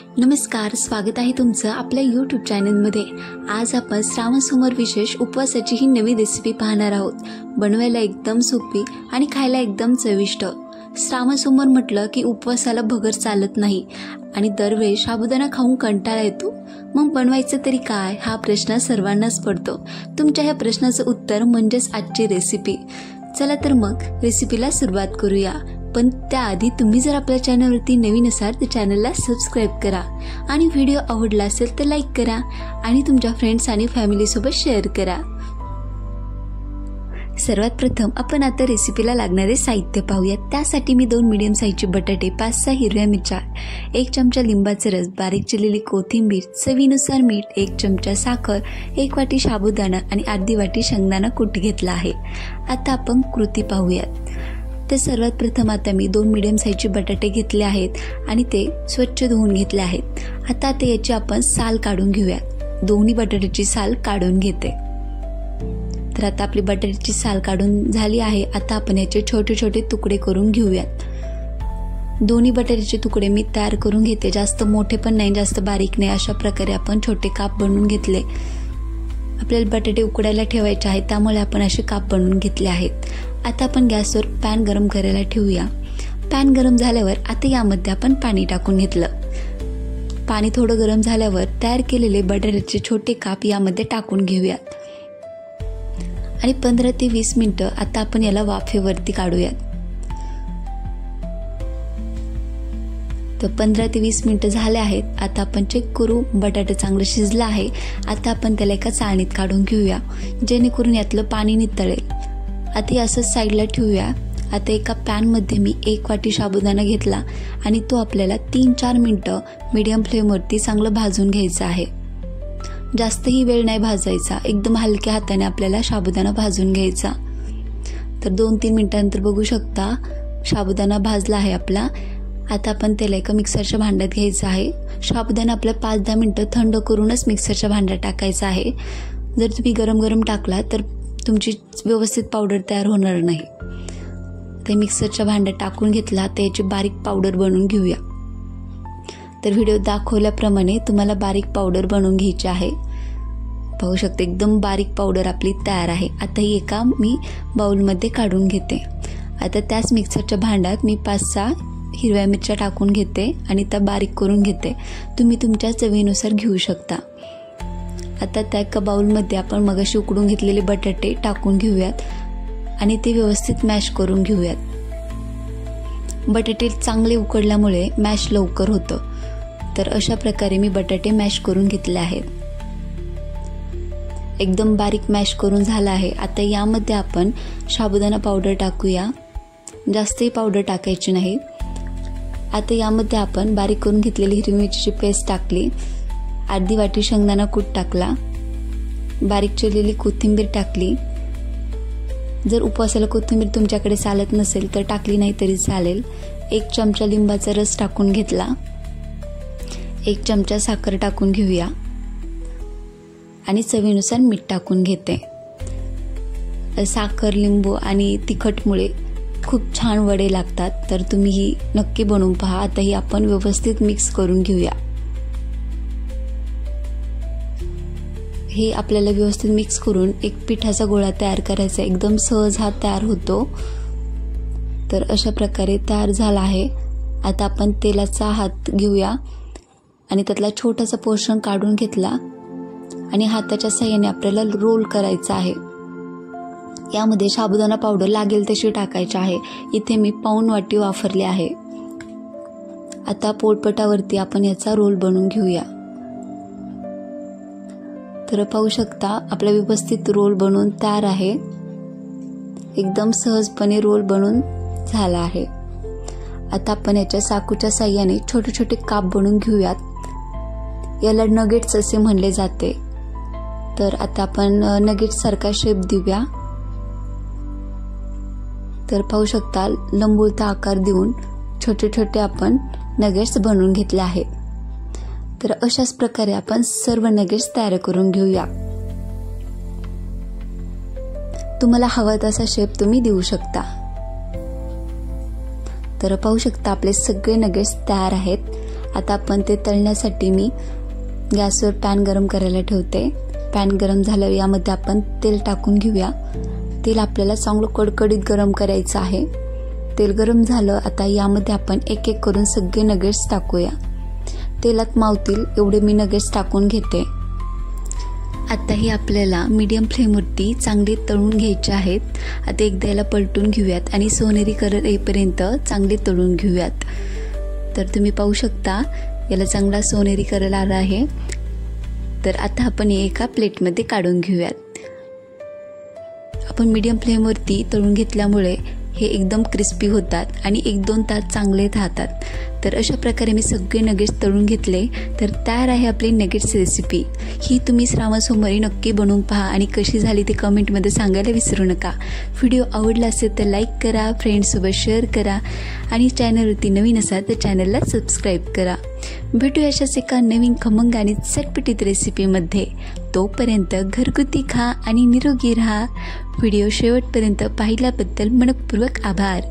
नमस्कार, स्वागत आहे तुमचं आपल्या यूट्यूब चॅनलमध्ये। आज आपण श्रावण सोमवार विशेष उपवासाची ही नवी रेसिपी पाहणार आहोत। बनवायला एकदम सोपी आणि खायला एकदम चविष्ट। श्रावण सोमवार म्हटलं की उपवासाला भगर चालत नाही आणि दरवेळी साबुदाणा खाऊन कंटाळा येतो। मग बनवायचं तरी काय हा प्रश्न सर्वांनाच पडतो। तुमच्या ह्या प्रश्नाचं उत्तर म्हणजेच आजची रेसिपी। चला तर मग रेसिपीला सुरुवात करूया। पण त्याआधी तुम्ही जर आपल्या चॅनलवरती नवीन असाल तर चॅनलला सबस्क्राइब करा आणि व्हिडिओ आवडला असेल तर लाईक करा आणि तुमच्या फ्रेंड्स आणि फॅमिली सोबत शेअर करा। सर्वात प्रथम आपण आता रेसिपीला लागणारे साहित्य पाहूया। त्यासाठी मी 2 मीडियम साईजचे बटाटे, 5-6 हिरव्या मिरच्या, 1 चमचा लिंबाचा रस, बारीक चिरलेली कोथिंबीर, चवीनुसार मीठ, 1 चमचा साखर, 1 वाटी साबुदाणा आणि अर्धी वाटी शेंगदाणा कूट घेतला आहे। आता आपण कृती पाहूयात। तर सर्वात प्रथम आता मी 2 मीडियम साईजचे बटाटे घेतले आहेत आणि ते स्वच्छ धुवून घेतले आहेत। आता याची आपण साल काढून घेऊया। दोन्ही बटाट्याची साल काढून घेते। तर आता आपली बटाट्याची साल काढून झाली आहे। आता आपण याचे छोटे छोटे तुकडे करून घेऊयात। दोन्ही बटाट्याचे तुकडे मी तयार करून घेते। जास्त मोठे पण नाही, जास्त बारीक नाही, अशा प्रकारे आपण छोटे काप बनवून घेतले। आपल्याला बटाटे उकडायला ठेवायचे आहेत, त्यामुळे आपण असे काप बनवून घेतले आहेत। आता आपण गॅसवर पॅन गरम करायला ठेवूया। पॅन गरम झाल्यावर आता यामध्ये आपण पाणी टाकून घेतलं। पाणी थोडं गरम झाल्यावर तयार केलेले बटाट्याचे छोटे काप यामध्ये टाकून घेऊयात आणि 15 ते 20 मिनिटं आता आपण याला वाफेवरती काढूयात। तर 15 ते 20 मिनिटं झाले आहेत। आता आपण चेक करू, बटाटा चांगलं शिजलं आहे। आता आपण त्याला एका चाळणीत काढून घेऊया, जेणेकरून यातलं पाणी नितळेल। आता असंच साईडला ठेवूया। आता एका पॅनमध्ये मी 1 वाटी साबुदाणा घेतला आणि तो आपल्याला 3-4 मिनिटं मीडियम फ्लेमवरती चांगलं भाजून घ्यायचं आहे। जास्तही वेळ नाही भाजायचा, एकदम हलक्या हाताने आपल्याला साबुदाणा भाजून घ्यायचा। तर 2-3 मिनिटांनंतर बघू शकता साबुदाणा भाजला आहे आपला। आता आपण त्याला एका मिक्सरच्या भांड्यात घ्यायचं आहे। साबुदाणा आपला 5-10 मिनिटं थंड करूनच मिक्सरच्या भांड्यात टाकायचं आहे। जर तुम्ही गरम गरम टाकला तर तुमची व्यवस्थित पावडर तयार होणार नाही। ते मिक्सरच्या भांड्यात टाकून घेतला तर याची बारीक पावडर बनवून घेऊया। तर व्हिडिओ दाखवल्याप्रमाणे तुम्हाला बारीक पावडर बनवून घ्यायची आहे। पाहू शकता एकदम बारीक पावडर आपली तयार आहे। आता ही एका मी बाउलमध्ये काढून घेते। आता त्याच मिक्सरच्या भांड्यात मी 5-6 हिरव्या मिरच्या टाकून घेते आणि त्या बारीक करून घेते। तुम्ही तुमच्या चवीनुसार घेऊ शकता। आता त्या एका बाउलमध्ये आपण मगाशी उकडून घेतलेले बटाटे टाकून घेऊयात आणि ते व्यवस्थित मॅश करून घेऊयात। बटाटे चांगले उकडल्यामुळे मॅश लवकर होतं। तर अशा प्रकारे मी बटाटे मॅश करून घेतले आहेत। एकदम बारीक मॅश करून झाला आहे। आता यामध्ये आपण साबुदाणा पावडर टाकूया, जास्तही पावडर टाकायची नाही। आता यामध्ये आपण बारीक करून घेतलेली हिरवी मिरचीची पेस्ट टाकली, अर्धी वाटी शेंगदाणा कूट टाकला, बारीक चिरलेली कोथिंबीर टाकली। जर उपवासाला कोथिंबीर तुमच्याकडे चालत नसेल तर टाकली नाही तरी चालेल। 1 चमचा लिंबाचा रस टाकून घेतला, 1 चमचा साखर टाकून घेऊया आणि चवीनुसार मीठ टाकून घेते। साखर, लिंबू आणि तिखटमुळे खूप छान वडे लागतात, तर तुम्ही ही नक्की बनवून पहा। आता ही आपण व्यवस्थित मिक्स करून घेऊया। हे आपल्याला व्यवस्थित मिक्स करून एक पिठाचा गोळा तयार करायचा। एकदम सहज हा तयार होतो। तर अशा प्रकारे तयार झाला आहे। आता आपण तेलाचा हात घेऊया आणि त्यातला छोटासा पोर्शन काढून घेतला आणि हाताच्या साहाय्याने आपल्याला रोल करायचा आहे। यामध्ये साबुदाणा पावडर लागेल तशी टाकायची आहे। इथे मी पाऊण वाटी वापरली आहे। आता पोळपाटावरती आपण याचा रोल बनवून घेऊया। तर पाहू शकता आपला व्यवस्थित रोल बनवून तयार आहे। एकदम सहजपणे रोल बनवून झाला आहे। आता आपण याच्या चाकूच्या साहाय्याने छोटे छोटे काप बनवून घेऊयात। याला नगेट्स असे म्हणले जाते। तर आता आपण नगेट्स सारखा शेप देऊया। तर पाहू शकता लंबगोलचा आकार देऊन छोटे छोटे आपण नगेट्स बनवून घेतले आहे। तर अशाच प्रकारे आपण सर्व नगेट्स तयार करून घेऊया। तुम्हाला हवा तसा शेप तुम्ही देऊ शकता। तर पाहू शकता आपले सगळे नगेट्स तयार आहेत आता आपण ते तळण्यासाठी मी गॅसवर पॅन गरम करायला ठेवते. पॅन गरम झाल्यावर यामध्ये आपण तेल टाकून घेऊया. तेल आपल्याला चांगलं कडकडीत गरम करायचं आहे. तेल गरम झालं, आता यामध्ये आपण एक एक करून सगळे नगेट्स टाकूया. तेलात मावतील एवढे मी नगेट्स टाकून घेते. आता हे आपल्याला मीडियम फ्लेमवरती चांगले तळून घ्यायचे आहेत. आता एकदा याला पलटून घेऊयात आणि सोनेरी कलर येईपर्यंत चांगले तळून घेऊयात. तर तुम्ही पाहू शकता याला चांगला सोनेरी कलर आला आहे. तर आता आपण हे एका प्लेटमध्ये काढून घेऊयात. आपण मीडियम फ्लेमवरती तळून घेतल्यामुळे हे एकदम क्रिस्पी होतात आणि 1-2 तास चांगले राहतात. तर अशा प्रकारे मी सगळे नगेट्स तळून घेतले. तर तयार आहे आपली नगेट्स रेसिपी. ही तुम्ही श्रावण सोमवारी नक्की बनवून पहा आणि कशी झाली ते कमेंटमध्ये सांगायला विसरू नका. व्हिडिओ आवडला असेल तर लाईक करा, फ्रेंड्ससोबत शेअर करा आणि चॅनलवरती नवीन असाल तर चॅनलला सबस्क्राईब करा. भेटूया अशाच एका नवीन खमंग आणि चटपटीत रेसिपीमध्ये. तोपर्यंत घरगुती खा आणि निरोगी राहा. व्हिडिओ शेवटपर्यंत पाहिल्याबद्दल मनपूर्वक आभार.